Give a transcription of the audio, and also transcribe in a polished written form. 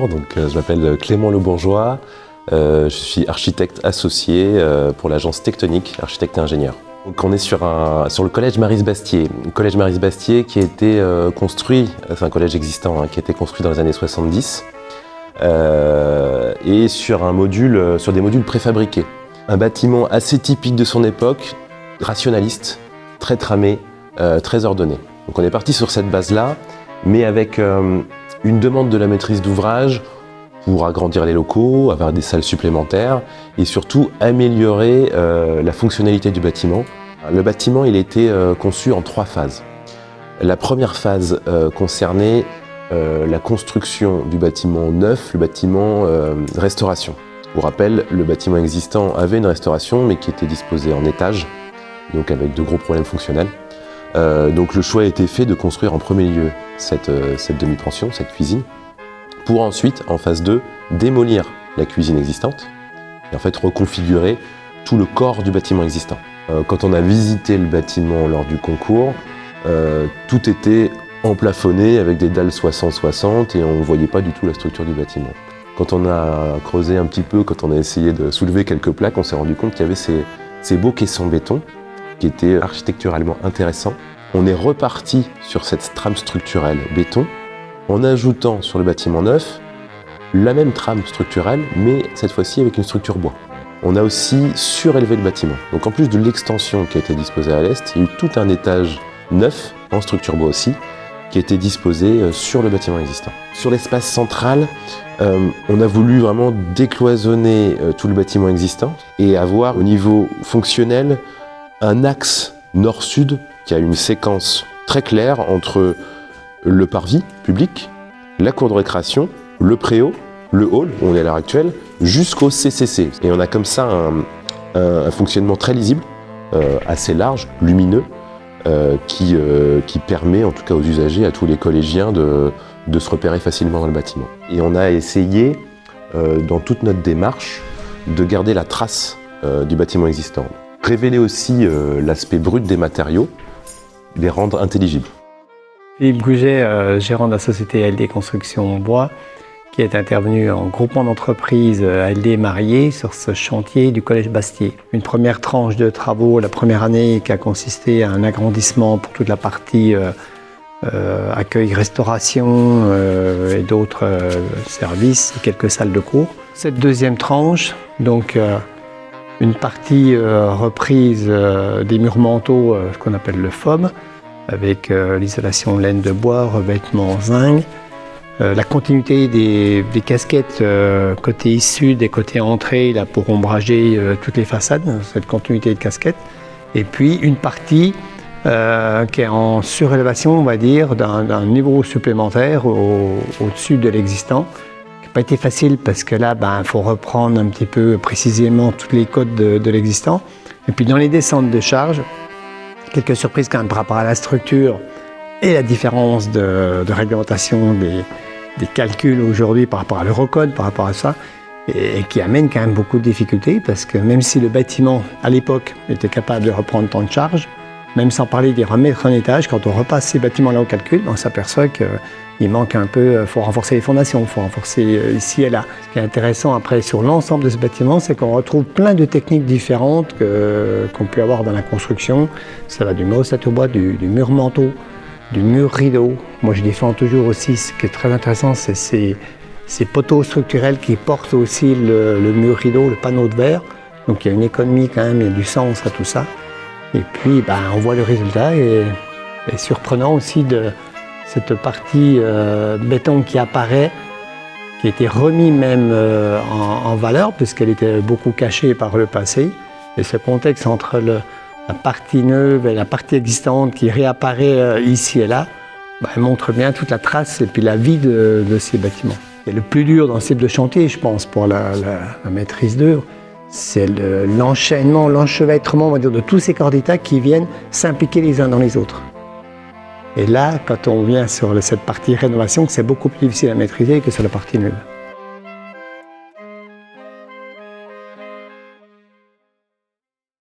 bonjour, je m'appelle Clément Le Bourgeois, je suis architecte associé pour l'agence Tectonic, architecte et ingénieur. Donc on est sur le collège Maryse-Bastier. Le collège Maryse-Bastier qui a été construit, c'est un collège existant, qui a été construit dans les années 70 et sur des modules préfabriqués. Un bâtiment assez typique de son époque, rationaliste, très tramé, très ordonné. Donc on est parti sur cette base-là, mais avec une demande de la maîtrise d'ouvrage pour agrandir les locaux, avoir des salles supplémentaires et surtout améliorer la fonctionnalité du bâtiment. Le bâtiment il a été conçu en 3 phases. La première phase concernait la construction du bâtiment neuf, le bâtiment restauration. Pour rappel, le bâtiment existant avait une restauration mais qui était disposée en étages, donc avec de gros problèmes fonctionnels. Donc le choix a été fait de construire en premier lieu cette demi-pension, cette cuisine, pour ensuite, en phase 2, démolir la cuisine existante et en fait reconfigurer tout le corps du bâtiment existant. Quand on a visité le bâtiment lors du concours, tout était emplafonné avec des dalles 60-60 et on ne voyait pas du tout la structure du bâtiment. Quand on a creusé un petit peu, quand on a essayé de soulever quelques plaques, on s'est rendu compte qu'il y avait ces beaux caissons béton qui étaient architecturalement intéressants. On est reparti sur cette trame structurelle béton en ajoutant sur le bâtiment neuf la même trame structurelle, mais cette fois-ci avec une structure bois. On a aussi surélevé le bâtiment. Donc en plus de l'extension qui a été disposée à l'est, il y a eu tout un étage neuf, en structure bois aussi, qui a été disposé sur le bâtiment existant. Sur l'espace central, on a voulu vraiment décloisonner tout le bâtiment existant et avoir au niveau fonctionnel un axe nord-sud qui a une séquence très claire entre le parvis public, la cour de récréation, le préau, le hall, où on est à l'heure actuelle, jusqu'au CCC. Et on a comme ça un fonctionnement très lisible, assez large, lumineux, qui permet en tout cas aux usagers, à tous les collégiens, de se repérer facilement dans le bâtiment. Et on a essayé, dans toute notre démarche, de garder la trace du bâtiment existant. Révéler aussi l'aspect brut des matériaux, les rendre intelligibles. Philippe Gouget, gérant de la société ALD Construction Bois, qui est intervenu en groupement d'entreprises ALD Marié sur ce chantier du Collège Bastier. Une première tranche de travaux la première année qui a consisté à un agrandissement pour toute la partie accueil, restauration et d'autres services, et quelques salles de cours. Cette deuxième tranche, donc une partie reprise des murs mentaux, ce qu'on appelle le FOM, avec l'isolation laine de bois, revêtement zinc, la continuité des casquettes côté sud et côté entrée là, pour ombrager toutes les façades, cette continuité de casquettes, et puis une partie qui est en surélévation, on va dire, d'un niveau supplémentaire au-dessus de l'existant. Pas été facile parce que là, il faut reprendre un petit peu précisément tous les codes de l'existant. Et puis dans les descentes de charge, quelques surprises quand même par rapport à la structure et la différence de réglementation des calculs aujourd'hui par rapport à l'Eurocode, par rapport à ça, et qui amène quand même beaucoup de difficultés parce que même si le bâtiment, à l'époque, était capable de reprendre tant de charges, même sans parler d'y remettre un étage, quand on repasse ces bâtiments-là au calcul, on s'aperçoit qu'il manque un peu, il faut renforcer les fondations, il faut renforcer ici et là. Ce qui est intéressant après sur l'ensemble de ce bâtiment, c'est qu'on retrouve plein de techniques différentes qu'on peut avoir dans la construction. Ça va du mur bois, du mur manteau, du mur rideau. Moi je défends toujours aussi, ce qui est très intéressant, c'est ces poteaux structurels qui portent aussi le mur rideau, le panneau de verre. Donc il y a une économie quand même, il y a du sens à tout ça. Et puis on voit le résultat et surprenant aussi de cette partie béton qui apparaît, qui a été remis même en valeur puisqu'elle était beaucoup cachée par le passé. Et ce contexte entre la partie neuve et la partie existante qui réapparaît ici et là, montre bien toute la trace et puis la vie de ces bâtiments. Et le plus dur dans ce type de chantier, je pense, pour la maîtrise d'œuvre, c'est l'enchaînement, l'enchevêtrement, on va dire, de tous ces corps d'État qui viennent s'impliquer les uns dans les autres. Et là, quand on vient sur cette partie rénovation, c'est beaucoup plus difficile à maîtriser que sur la partie neuve.